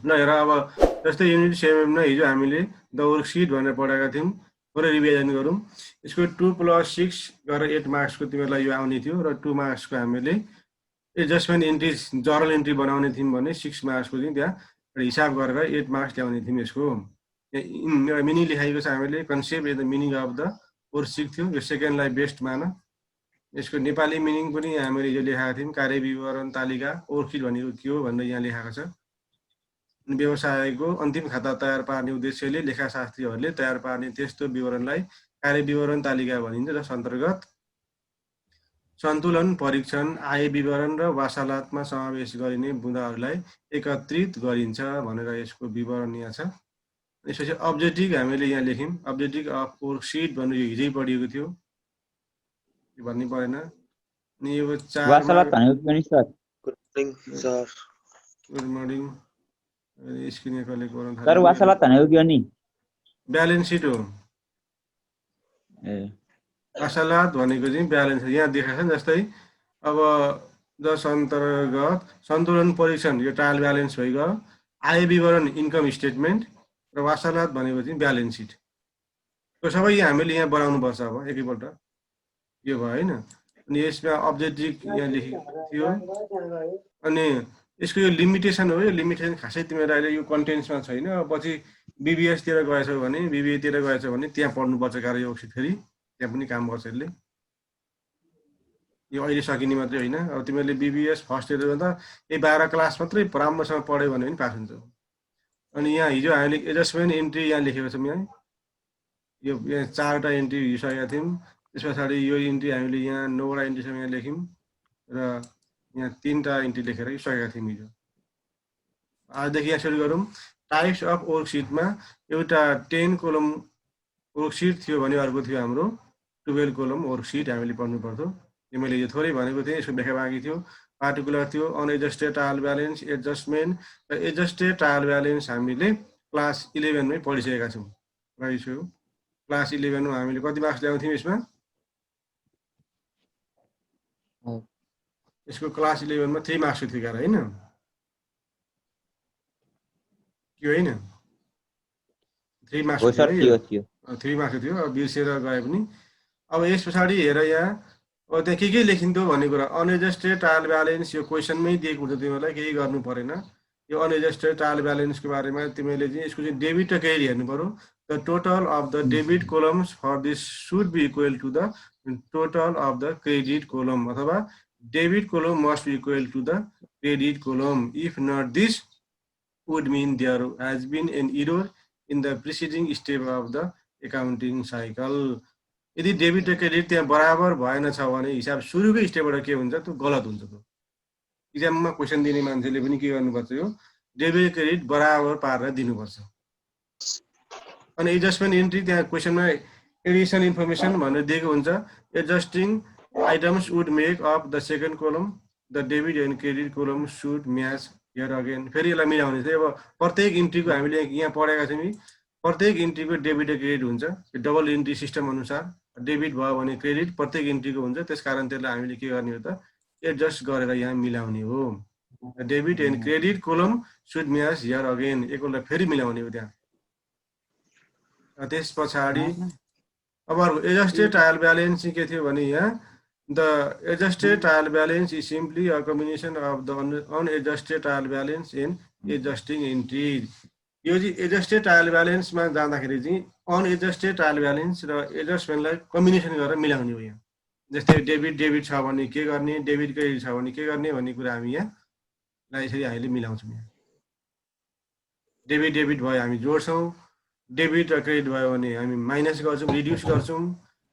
ल हेर अब जस्तै युनिट 7 मा हिजो हामीले द वर्कसिट भनेर पढाएका थियौँ थोरै रिभिजन गरौँ यसको 2 + 6 गरेर 8 मार्क्सको तिमीहरूलाई यो आउने थियो र 2 मार्क्सको हामीले एडजस्टमेन्ट इन्ट्रिज जर्नल इन्ट्री बनाउने थियौँ भने 6 मार्क्सको चाहिँ त्यहाँ हिसाब गरेर 8 मार्क्स ल्याउने थियौँ यसको मिनिङ लेखाएको छ हामीले concept and the meaning of the worksheet थियो यो सेकेन्डलाई बेस्ट मान यसको नेपाली मिनिङ पनि हामीले हिजो लेखाएको थियौँ कार्य विवरण तालिका वर्कसिट भनेको के हो भनेर यहाँ लेखाएको छ व्यवसायको अन्तिम खाता तयार पार्ने उद्देश्यले लेखाशास्त्रीहरूले तयार पार्ने त्यस्तो विवरणलाई कार्य विवरण तालिका भनिन्छ जस अन्तर्गत सन्तुलन परीक्षण आय विवरण र वार्तालापमा समावेश गरिने बुँदाहरूलाई एकत्रित गरिन्छ भनेर यसको विवरण यहाँ छ यसपछि अब्जेक्टिभ हामीले यहाँ लेख्यौँ अब्जेक्टिभ अफ वर्कसिट भन्नु यो हिजै पढिएको थियो यो भन्नु परेन अनि यो 4 वार्तालाप भनेको पनि sir good morning screen collect गर्न सर वार्तालाप भनेको के हो नि ब्यालेन्स सिट हो ए वार्तालाप भनेको चाहिँ ब्यालेन्स यहाँ देखाएको छ जस्तै अब जस अन्तर्गत सन्तुलन परीक्षण यो ट्रायल ब्यालेन्स भइगयो आय विवरण इन्कम स्टेटमेन्ट र वार्तालाप भनेको चाहिँ ब्यालेन्स सिट यो सबै हामीले यहाँ बनाउनु पर्छ अब एकैपल्ट यो भयो हैन अनि यसमा अब्जेक्टिभ यहाँ लेखेको थियो अनि यसको यो लिमिटेसन हो यो लिमिटेसन खासै तिमीहरू अहिले यो कन्टेन्ट्समा छैन पछि बीबीएस तिर गएछौ भने बीबीए तिर गएछौ भने त्यहाँ पढ्नुपर्छ कार्य वर्कसिट फेरि त्यहाँ पनि काम गर्छ यसले यो अहिले सकिने मात्रै होइन अब तिमीहरूले बीबीएस फर्स्ट इयर गर्दा यही 12 क्लास मात्रै राम्रोसँग पढ्यो भने पनि पास हुन्छौ अनि यहाँ हिजो हामीले एडजस्टमेन्ट इन्ट्री यहाँ लेखेको छौँ यहाँ यो 4वटा इन्ट्री हिसकेका थियौँ त्यस पछाडि यो इन्ट्री हामीले यहाँ 9वटा इन्ट्रीसम्म यहाँ लेख्यौँ र यहाँ 3टा इन्ट्री लेखेर सकेका थियौँ हिजो आजदेखि यहाँ सुरु गरौँ टाइप्स अफ वर्कसिटमा एउटा 10 कोलम वर्कसिट थियो भने अर्को थियो हाम्रो 12 कोलम वर्कसिट हामीले पढ्नु पर्थ्यो यो मैले यो थोरै भनेको थिएँ यसको व्याख्या बाँकी थियो पार्टिकुलर थियो अनएडजस्टेड ट्रायल ब्यालेन्स एडजस्टमेन्ट र एडजस्टेड ट्रायल ब्यालेन्स हामीले क्लास 11 मै पढिसकेका छौँ र यसो क्लास 11 मा हामीले कति मार्क्स ल्याउँथ्यौँ यसमा यसको क्लास 11 मा 3 मार्क्स थियो हैन के होइन 3 मार्क्स थियो 3 मार्क्स थियो अब बिर्सेर गए पनि अब यस पछाडि हेर यहाँ अब त्यहाँ के लेखिन्थ्यो भन्ने कुरा अनएडजस्टेड ट्रायल ब्यालेन्स यो क्वेसनमै दिएको हुन्छ तिमीहरूलाई केही गर्नु परेन यो अनएडजस्टेड ट्रायल ब्यालेन्सको बारेमा तिमीले चाहिँ यसको चाहिँ डेबिट र क्रेडिट हेर्नु पर्यो the total of the debit columns for this should be equal to the total of the credit column अथवा debit column must be equal to the credit column if not this would mean there has been an error in the preceding step of the accounting cycle. यदि debit र credit त्यहाँ बराबर भएन छ भने हिसाब सुरुकै स्टेपबाट के हुन्छ त्यो गलत हुन्छ त्यो इक्जाममा क्वेसन दिने मान्छेले पनि के गर्नुपर्छ यो डेबिट क्रेडिट बराबर पारेर दिनुपर्छ अनि एडजस्टमेन्ट इन्ट्री त्यहाँ क्वेसनमा एडिसन इन्फर्मेसन भनेर दिएको हुन्छ adjusting items would make up the second column the debit and credit column should match here again फेरि यसलाई मिलाउने थियो अब प्रत्येक इन्ट्रीको हामीले यहाँ पढेका छौँ प्रत्येक इन्ट्रीको डेबिट र क्रेडिट हुन्छ डबल इन्ट्री सिस्टम अनुसार डेबिट भयो भने क्रेडिट प्रत्येक इन्ट्रीको हुन्छ त्यसकारण त्यसलाई हामीले के गर्ने हो त एडजस्ट गरेर यहाँ मिलाउने हो debit and credit column should match here again एकपल्ट फेरि मिलाउने हो त्यहाँ त्यस पछाडि अब एडजस्टेड ट्रायल ब्यालेन्स के थियो भने यहाँ The adjusted trial balance is simply a combination of the unadjusted trial balance and adjusting entries. यो चाहिँ एडजस्टेड ट्रायल ब्यालेन्समा जाँदाखेरि चाहिँ अनएडजस्टेड ट्रायल ब्यालेन्स र एडजस्टमेन्टलाई कम्बिनेसन गरेर मिलाउने हो यहाँ जस्तै डेबिट छ भने के गर्ने डेबिट क्रेडिट छ भने के गर्ने भन्ने कुरा हामी यहाँ यसरी हामीले मिलाउँछौँ यहाँ डेबिट भयो हामी जोड्छौँ डेबिट र क्रेडिट भयो भने हामी माइनस गर्छौँ रिड्युस गर्छौँ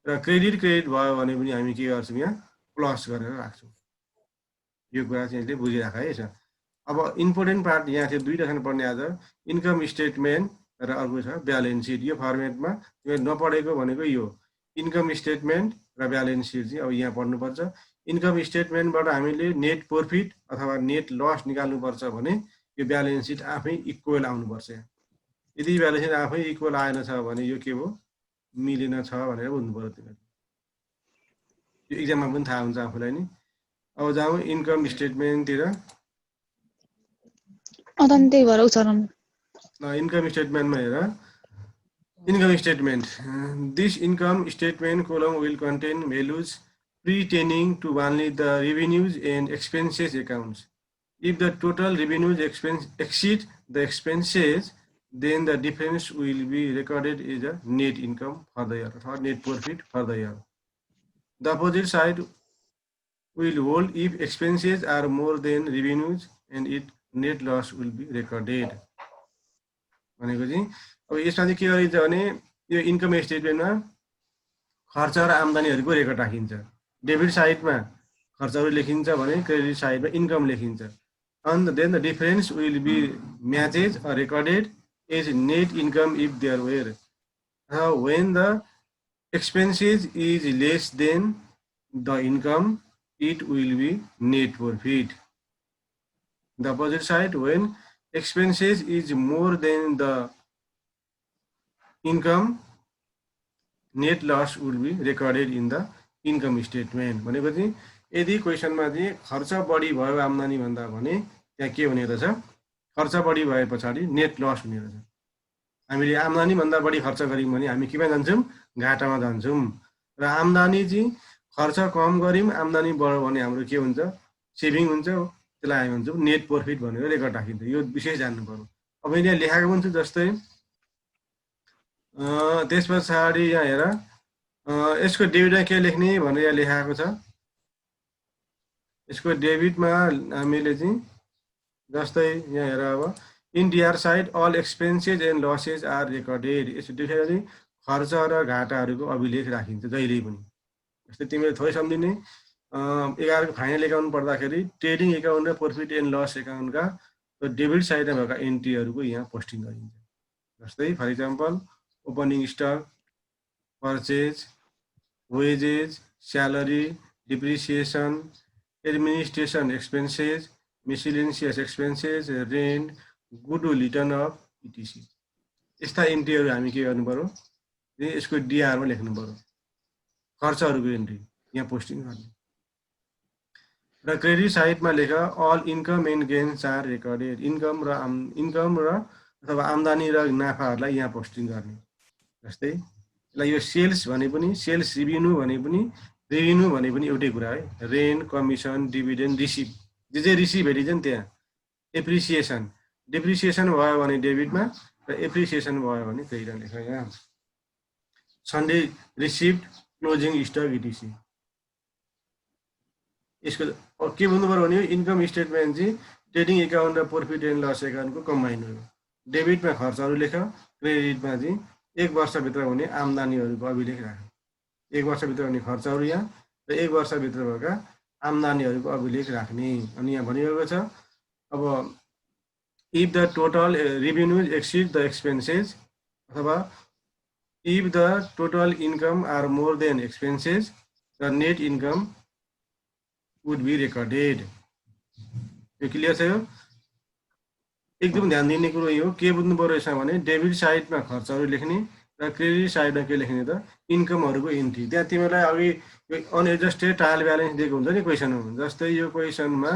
र क्रेडिट भयो भने पनि हामी के गर्छौँ यहाँ प्लस गरेर राख्छौँ यो कुरा चाहिँ यसले बुझिराख है छ अब इम्पोर्टेन्ट पार्ट यहाँ थियो दुईटा छन् पढ्ने आज इन्कम स्टेटमेन्ट र अर्को छ ब्यालेन्स सिट यो फर्मेटमा तिमीले नपढेको भनेको यो इन्कम स्टेटमेन्ट र ब्यालेन्स सिट चाहिँ अब यहाँ पढ्नुपर्छ इन्कम स्टेटमेन्टबाट हामीले नेट प्रॉफिट अथवा नेट लस निकाल्नुपर्छ भने यो ब्यालेन्स सिट आफै इक्वल आउनुपर्छ यदि ब्यालेन्स सिट आफै इक्वल आएन छ भने यो के हो मिलेन छ भनेर बुझ्नु पर्यो तिमीले यो एक्जाममा पनि थाहा हुन्छ आफूलाई नि अब जाउँ इन्कम स्टेटमेन्टतिर अदन त्यही भएर उच्चारण इन्कम स्टेटमेन्टमा हेर income statement. This income statement column will contain values pertaining to only the revenues and expenses accounts. If the total revenues exceed the expenses, then the difference will be recorded as a net income for the year or net profit for the year. The opposite side will hold if expenses are more than revenues and it net loss will be recorded. भनेको चाहिँ अब यसमा चाहिँ के गरिन्छ भने यो income स्टेटमेन्टमा खर्च र आम्दानीहरूको रेकर्ड राखिन्छ। डेबिट साइडमा खर्चहरू लेखिन्छ भने क्रेडिट साइडमा इन्कम लेखिन्छ। and then the difference will be matches or recorded as net income if there were. When the expenses is less than the income, it will be net profit. The opposite side, when expenses is more than the income, net loss will be recorded in the income statement. भनेपछि यदि क्वेशनमा चाहिँ खर्च बढी भयो आम्दानी भन्दा भने त्यहाँ के हुने रहेछ, खर्च बढी भए पछाडि नेट लस हुने रहेछ। हामीले आम्दानी भन्दा बढी खर्च गर्यौं भने हामी केमा जान्छौं, घाटामा जान्छौं। र आम्दानी चाहिँ खर्च कम गर्यौं आम्दानी बढ्यो भने हाम्रो के हुन्छ, सेभिङ हुन्छ, त्यसलाई हामी भन्छौं नेट प्रॉफिट भनेर रेकर्ड राखिन्छ। यो विशेष जान्नु पर्यो। अब यहाँ लेखेको हुन्छ जस्तै त्यस पछाडि यहाँ हेर यसको डेबिटमा के लेख्ने भनेर यहाँ लेखेको छ। यसको डेबिटमा हामीले चाहिँ जस्तै यहाँ हेर अब in DR side all expenses and losses are recorded. यसो देखेर चाहिँ खर्च र घाटाहरूको अभिलेख राखिन्छ जहिले पनि। जस्तै तिमीले थोरै सम्झिने 11 को फाइनल एकाउन्ट पढ्दाखेरि ट्रेडिङ एकाउन्ट र प्रॉफिट एन्ड लस एकाउन्टका डेबिट साइडमा भएका एन्ट्रीहरूको यहाँ पोस्टिङ गरिन्छ। जस्तै for example opening stock, purchase, wages, salary, depreciation, administration expenses, miscellaneous expenses, rent, goodwill return of etc. यस्ता एन्ट्रीहरू हामी के गर्नु पर्यो, यसको डीआरमा लेख्नु पर्यो। खर्चहरूको एन्ट्री यहाँ पोस्टिङ गर्ने। र क्रेडिट साइडमा लेख all income and gains are recorded. Income र अथवा आम्दानी र नाफाहरूलाई यहाँ पोस्टिङ गर्ने। जस्तै यसलाई यो सेल्स भने पनि, सेल्स रेभिन्यू भने पनि, रेभिन्यू भने पनि एउटै कुरा है। रेन्ट, कमिसन, डिभिडेन्ड, रिसिभ, जे रिसिभ हेरिन्छ नि त्यहाँ। एप्रिसिएसन, डिप्रिसिएसन भयो भने डेबिटमा र एप्रिसिएसन भयो भने क्रेडिटमा लेख यहाँ। Sunday receipt, closing stock इटिसी। यसको के भन्नु पर्यो भने इन्कम स्टेटमेन्ट चाहिँ ट्रेडिङ एकाउन्ट र प्रॉफिट एन्ड लस एकाउन्टको कम्बाइन हो। डेबिटमा खर्चहरू लेख, क्रेडिटमा चाहिँ 1 वर्षभित्र हुने आम्दानीहरूको अभिलेख राख। 1 वर्षभित्र हुने खर्चहरू यहाँ र 1 वर्षभित्र भएका आम्दानीहरूको अभिलेख राख्ने। अनि यहाँ भनिएको छ अब if the total revenues exceed the expenses अथवा if the total income are more than expenses the net income would be recorded. यो क्लियर छ? यो एकदम ध्यान दिने कुरो यो के बुझ्नु पर्यो यसमा भने डेबिट साइडमा खर्चहरू लेख्ने र क्रेडिट साइडमा के लेख्ने त इन्कमहरूको एन्ट्री। त्यहाँ तिमीलाई अघि यो अनएडजस्टेड ट्रायल ब्यालेन्स दिएको हुन्छ नि क्वेसनमा। जस्तै यो क्वेसनमा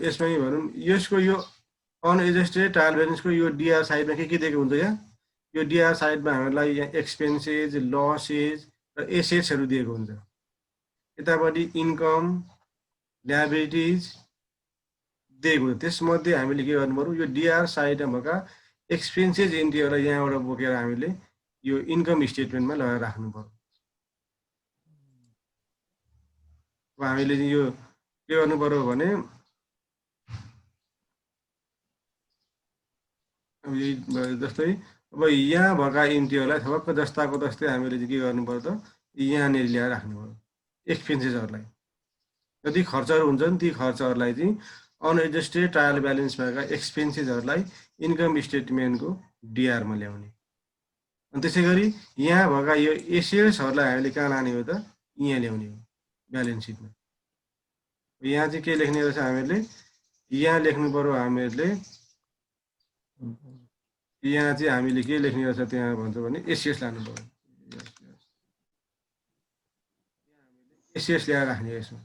यसमै भनौँ यसको यो अनएडजस्टेड ट्रायल ब्यालेन्सको यो डीआर साइडमा के दिएको हुन्छ यहाँ। यो डीआर साइडमा हामीलाई यहाँ एक्सपेन्सेस, लसेस र एसेट्सहरू दिएको हुन्छ। यतापट्टि इन्कम, ल्याबिलिटिज दिएको हुन्छ। त्यसमध्ये हामीले के गर्नु पर्यो, यो डीआर साइडमा भएका एक्सपेन्सेस एन्ट्रीहरूलाई यहाँबाट बोकेर हामीले यो इन्कम स्टेटमेन्टमा लगाएर राख्नु पर्यो। अब हामीले यो के गर्नु पर्यो भने अब जस्तै अब यहाँ भएका एन्ट्रीहरूलाई थपक्क जस्ताको जस्तै हामीले चाहिँ के गर्नु पर्यो त यहाँनिर ल्याएर राख्नु पर्यो एक्सपेन्सेसहरूलाई। यदि खर्चहरू हुन्छन् ती खर्चहरूलाई चाहिँ अनएडजस्टेड ट्रायल ब्यालेन्स भएका एक्सपेन्सेसहरूलाई इन्कम स्टेटमेन्टको डीआरमा ल्याउने। अनि त्यसै गरी यहाँ भएका यो एसेट्सहरूलाई हामीले कहाँ लाने हो त, यहाँ ल्याउने हो ब्यालेन्स सिटमा। यहाँ चाहिँ के लेख्ने रहेछ हामीहरूले, यहाँ लेख्नु पर्यो हामीहरूले, यहाँ चाहिँ हामीले के लेख्ने रहेछ त्यहाँ भन्छ भने एसेट्स लानु पर्यो। एसेट्स ल्याएर राख्ने यसमा।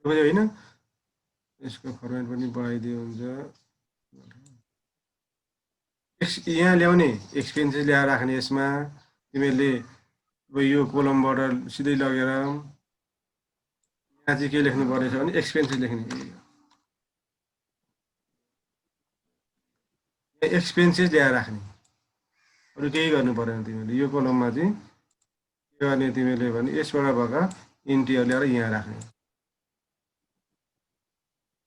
होइन यसको फर्मेट पनि बढाइदियो हुन्छ यहाँ ल्याउने एक्सपेन्सेस ल्याएर राख्ने यसमा तिमीहरूले अब यो कोलमबाट सिधै लगेर यहाँ चाहिँ के लेख्नु परेछ भने एक्सपेन्सेस लेख्ने एक्सपेन्सेस ल्याएर राख्ने अरू केही गर्नु परेन तिमीहरूले यो कोलममा चाहिँ के गर्ने तिमीहरूले भने यसबाट भएका इन्ट्रीहरू ल्याएर यहाँ राख्ने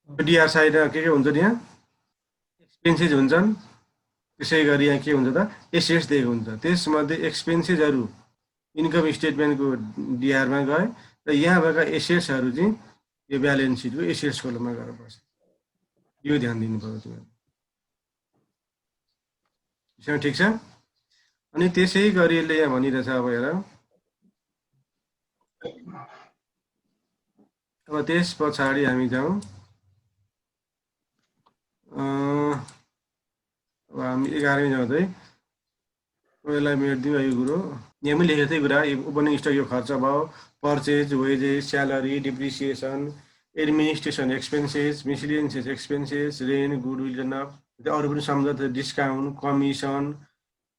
डिआर साइडमा के हुन्छ नि यहाँ एक्सपेन्सेस हुन्छन् त्यसै गरी यहाँ के हुन्छ त एसेट्स दिएको हुन्छ त्यसमध्ये एक्सपेन्सेसहरू इन्कम स्टेटमेन्टको डिआरमा गए र यहाँ भएका एसेट्सहरू चाहिँ यो ब्यालेन्स सिटको एसेट्स कोलममा गएर बस्छ यो ध्यान दिनु पर्यो तिमीहरू ठिक छ अनि त्यसै गरी यसले यहाँ भनिरहेछ अब हेर अब त्यस पछाडि हामी जाउँ अब हामी 11मै जाउँ है यसलाई मेट दिउँ यो कुरो यहाँ पनि लेखेको थिएँ कुरा ओपनिङ स्टक यो खर्च भयो purchase wages salary depreciation administration expenses miscellaneous expenses rent goodwill run-up अरू पनि सम्झौता डिस्काउन्ट कमिसन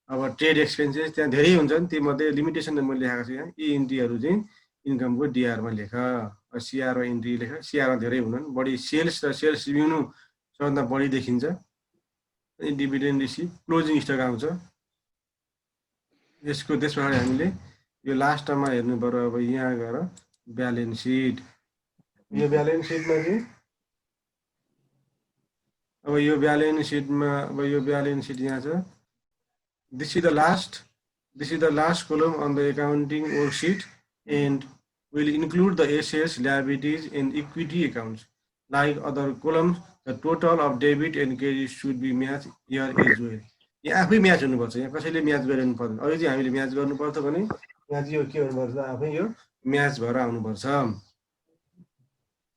अब ट्रेड एक्सपेन्सेस त्यहाँ धेरै हुन्छन् तीमध्ये लिमिटेसन मैले लेखाएको छु यहाँ यी इन्ट्रीहरू चाहिँ इन्कमको डिआरमा लेख सिआरमा इन्ट्री लेख सिआरमा धेरै हुन्छन् बढी सेल्स र सेल्स रिभ्युनु सबभन्दा बढी देखिन्छ अनि डिभिडेन्ड रिसिभ क्लोजिङ स्टक आउँछ यसको त्यसबाट हामीले यो लास्टमा हेर्नु पर्यो अब यहाँ गएर ब्यालेन्स सिट यो ब्यालेन्स सिटमा चाहिँ अब यो ब्यालेन्स सिट यहाँ छ this is the last column on the accounting worksheet and will include the assets, liabilities and equity accounts. Like other columns, the total of debit and credit should be matched here as well. यहाँ आफै match हुनुपर्छ यहाँ कसैले match गरिरहनु पर्दैन अहिले चाहिँ हामीले म्याच गर्नुपर्छ भने यहाँ चाहिँ यो के हुनुपर्छ आफै यो म्याच भएर आउनुपर्छ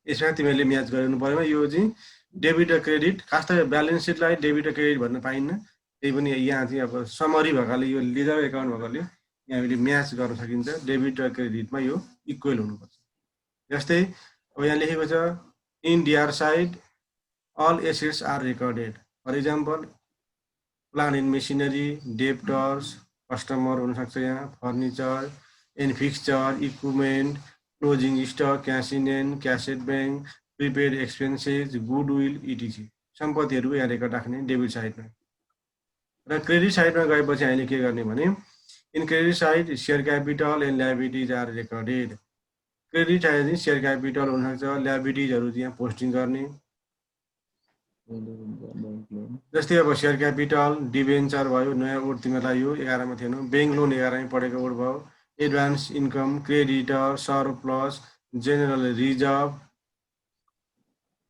यसमा तिमीहरूले म्याच गरिरहनु परेन यो चाहिँ डेबिट र क्रेडिट खास त ब्यालेन्स सिटलाई डेबिट र क्रेडिट भन्न पाइन्न त्यही पनि यहाँ चाहिँ अब समरी भएकाले यो लेजर एकाउन्ट भएकाले यहाँ हामीले म्याच गर्न सकिन्छ डेबिट र क्रेडिटमा यो इक्वल हुनुपर्छ जस्तै अब यहाँ लेखेको छ in DR side all assets are recorded for example plant and machinery debtors customer हुनसक्छ यहाँ furniture and fixture equipment closing stock cash in hand cash at bank prepaid expenses goodwill etc सम्पत्तिहरू यहाँ रेकर्ड राख्ने debit साइडमा र credit साइडमा गएपछि हामीले के गर्ने भने in credit side share capital and liabilities are recorded credit side चाहिँ सेयर क्यापिटल हुनसक्छ लायबिलिटिजहरू यहाँ पोस्टिङ गर्ने जस्तै अब सेयर क्यापिटल डिभेन्चर भयो नयाँ वोट तिमीहरूलाई यो 11मा थिएन ब्याङ्क लोन 11मै पढेको वोट भयो advance income creditor surplus general reserve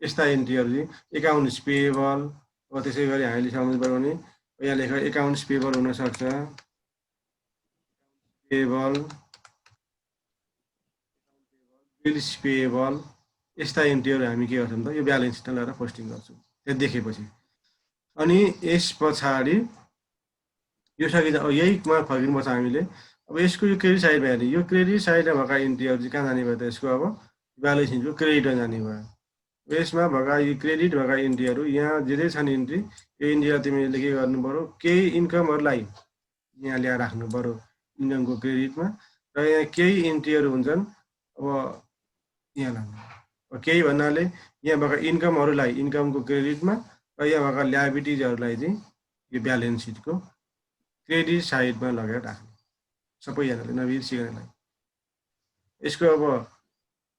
यस्ता इन्ट्रीहरू चाहिँ एकाउन्ट्स पेएबल अब त्यसै गरी हामीले सम्झनु पर्यो भने यहाँ लेख एकाउन्ट्स पेएबल हुनसक्छ पेएबल बिल्स पेएबल यस्ता इन्ट्रीहरू हामी के गर्छौँ त यो ब्यालेन्स सिटमा लगाएर पोस्टिङ गर्छौँ त्यो देखेपछि अनि यस पछाडि यो सकिन्छ अब यहीमा फर्किनुपर्छ हामीले अब यसको यो क्रेडिट साइडमा हेर्ने यो क्रेडिट साइडमा भएका इन्ट्रीहरू चाहिँ कहाँ जाने भयो त यसको अब ब्यालेन्स सिटको क्रेडिटमा जाने भयो यसमा भएका यो क्रेडिट भएका इन्ट्रीहरू यहाँ जे छन् इन्ट्री यो इन्ट्रीलाई तिमीले के गर्नु पर्यो केही इन्कमहरूलाई यहाँ ल्याएर राख्नु पर्यो इन्कमको क्रेडिटमा र यहाँ केही इन्ट्रीहरू हुन्छन् अब यहाँ लाग्नु केही भन्नाले यहाँ भएका इन्कमहरूलाई इन्कमको क्रेडिटमा र यहाँ भएका ल्याबिलिटिजहरूलाई चाहिँ यो ब्यालेन्स सिटको क्रेडिट साइडमा लगेर राख्ने सबैजनाले नबिर्सिकनलाई यसको अब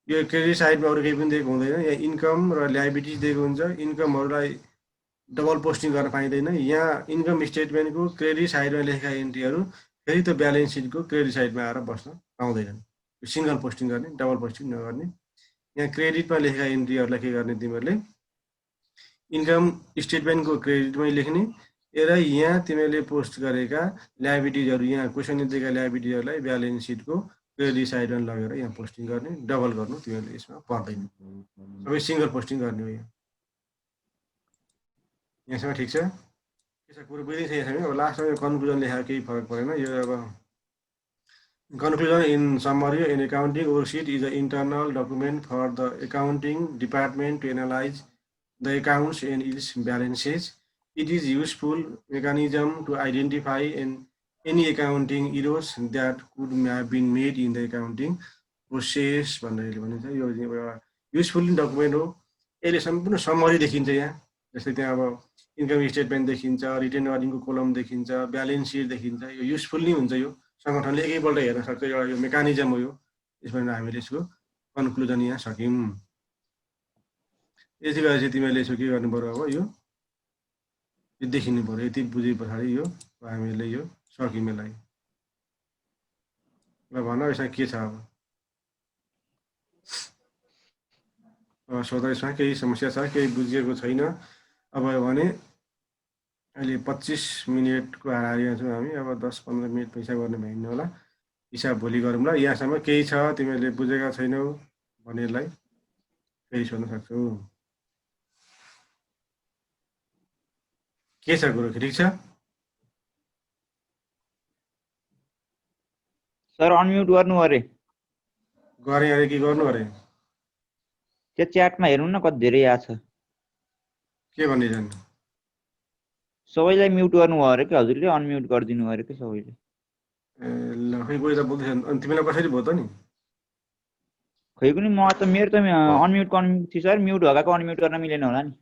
यो क्रेडिट साइडमा अरू केही पनि दिएको हुँदैन यहाँ इन्कम र ल्याबिलिटिज दिएको हुन्छ इन्कमहरूलाई डबल पोस्टिङ गर्न पाइँदैन यहाँ इन्कम स्टेटमेन्टको क्रेडिट साइडमा लेखेका इन्ट्रीहरू फेरि त्यो ब्यालेन्स सिटको क्रेडिट साइडमा आएर बस्न पाउँदैनन् सिङ्गल पोस्टिङ गर्ने डबल पोस्टिङ नगर्ने यहाँ क्रेडिटमा लेखेका इन्ट्रीहरूलाई के गर्ने तिमीहरूले इन्कम स्टेटमेन्टको क्रेडिटमै लेख्ने र यहाँ तिमीहरूले पोस्ट गरेका ल्याबिलिटिजहरू यहाँ क्वेसनले दिएका ल्याबिलिटिजहरूलाई ब्यालेन्स सिटको क्रेडिट साइडमा लगेर यहाँ पोस्टिङ गर्ने डबल गर्नु तिमीहरूले यसमा पर्दैन सबै सिङ्गल पोस्टिङ गर्ने हो यहाँसम्म ठिक छ के छ कुरो बुझिन्छ यहाँसम्म अब लास्टमा यो कन्क्लुजन लेखाएको केही फरक परेन यो अब Conclusion in summary, an accounting worksheet is an internal document for the accounting department to analyze the accounts and its balances. It is useful mechanism to identify any accounting errors that could have been made in the accounting process भनेर भनिन्छ। यो एउटा useful document हो। यसले सम्पूर्ण summary देखिन्छ यहाँ, जस्तै त्यहाँ अब इन्कम स्टेटमेन्ट देखिन्छ, रिटेन अर्निङको कोलम देखिन्छ, ब्यालेन्स सिट देखिन्छ। यो युजफुल नै हुन्छ। यो सङ्गठनले एकैपल्ट हेर्न सक्छ। एउटा यो मेकानिजम हो। यो यसबाट हामीले यसको कन्क्लुजन यहाँ सक्यौँ। यति भएपछि तिमीले यसो के गर्नु पर्यो, अब यो देखिनु पर्यो। यति बुझे पछाडि यो हामीले यो सक्यौँ यसलाई। ल भन यसमा के छ अब सोधा। यसमा केही समस्या छ, केही बुझिएको छैन। अब भने अहिले 25 मिनटको हारिया छौँ हामी। अब 10-15 मिनट पैसा गर्ने भइन्न होला। हिसाब भोलि गरौँला। यहाँसम्म केही छ तिमीहरूले बुझेका छैनौ भनेलाई फेरि सोध्न सक्छौ। के छ कुरो, ठिक छ? सर अनम्युट गर्नु अरे। गरेँ अरे कि गर्नु अरे? त्यो च्याटमा हेर्नु न कति धेरै आछ। के भन्दैछन्? सबैलाई म्युट गर्नु भयो अरे कि हजुरले, अनम्युट गरिदिनु अरे कि सबैले। ल खै कोही त बोल्दैछन्। अनि तिमीलाई कसरी भयो त नि? खै पनि म त मेरो त अनम्युट थियो सर, म्युट भएकाको अनम्युट गर्न मिलेन होला नि।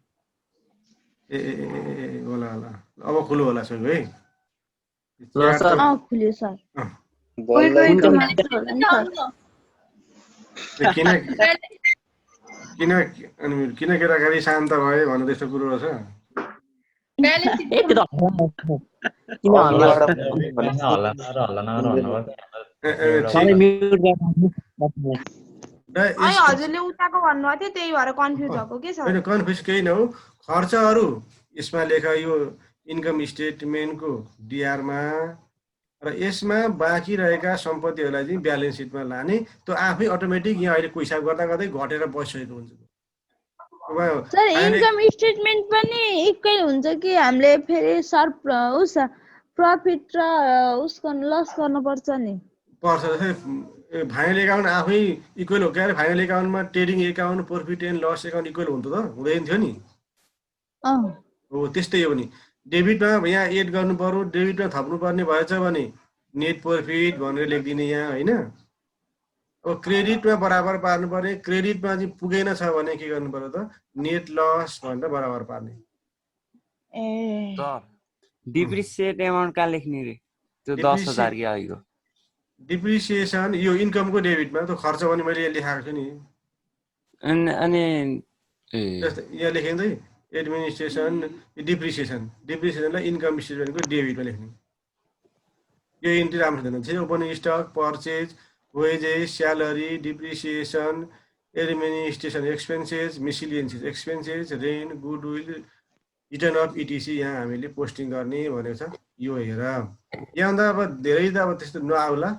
ए होला होला। अब खुल्यो होला सबै है। खुल्यो सर। किन केटाकेटी शान्त भए भन्नु त्यस्तो कुरो छ? हजुरले उताको भन्नुभएको थियो, त्यही भएर कन्फ्युज भएको के छ? होइन, कन्फ्युज केही न हो। खर्चहरू यसमा लेखा, यो इन्कम स्टेटमेन्टको डिआरमा, र यसमा बाँकी रहेका सम्पत्तिहरूलाई चाहिँ ब्यालेन्स सिटमा लाने। त्यो आफै अटोमेटिक यहाँ अहिले हिसाब गर्दा गर्दै घटेर बसिसकेको हुन्छ। सर इन्कम स्टेटमेन्ट पनि एकै हुन्छ कि हामीले फेरि सर प्रफिट र उसको लस गर्नुपर्छ नि? पर्छ। जस्तै फाइनल एकाउन्ट आफै इक्वल हो क्या? फाइनल एकाउन्टमा trading account, profit and loss account equal हुन्छ त? हुँदैन थियो नि? हो त्यस्तै हो नि। डेबिटमा यहाँ एड गर्नु पर्यो, डेबिटमा थप्नुपर्ने भएछ भने नेट प्रफिट भनेर लेखिदिने यहाँ, होइन? अब क्रेडिटमा बराबर पार्नु पर्ने, क्रेडिटमा चाहिँ पुगेन छ भने के गर्नु पर्यो त? नेट लस भनेर बराबर पार्ने। डिप्रिसिएट एमाउन्ट कहाँ लेख्ने रे? त्यो 10,000 कि आइगयो डिप्रिसिएसन यो इन्कमको डेबिटमा त खर्च भने मैले यहाँ लेखाएको छु नि। अनि यहाँ लेखिँदै एडमिनिस्ट्रेसन डिप्रिसिएसनलाई इन्कम स्टेटमेन्टको डेबिटमा लेख्ने। यो इन्ट्री राम्रो छैन। Opening stock, purchase, wages, salary, depreciation, administration expenses, miscellaneous expenses, rent, goodwill, return of etc यहाँ हामीले पोस्टिङ गर्ने भनेको छ। यो हेर यहाँभन्दा अब धेरै त अब त्यस्तो नआउला।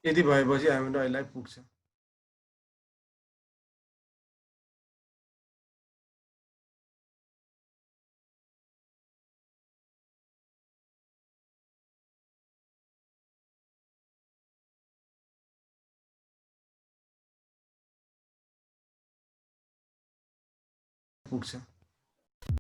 यति भएपछि हामीलाई अहिले पुग्छ। पुग्छ।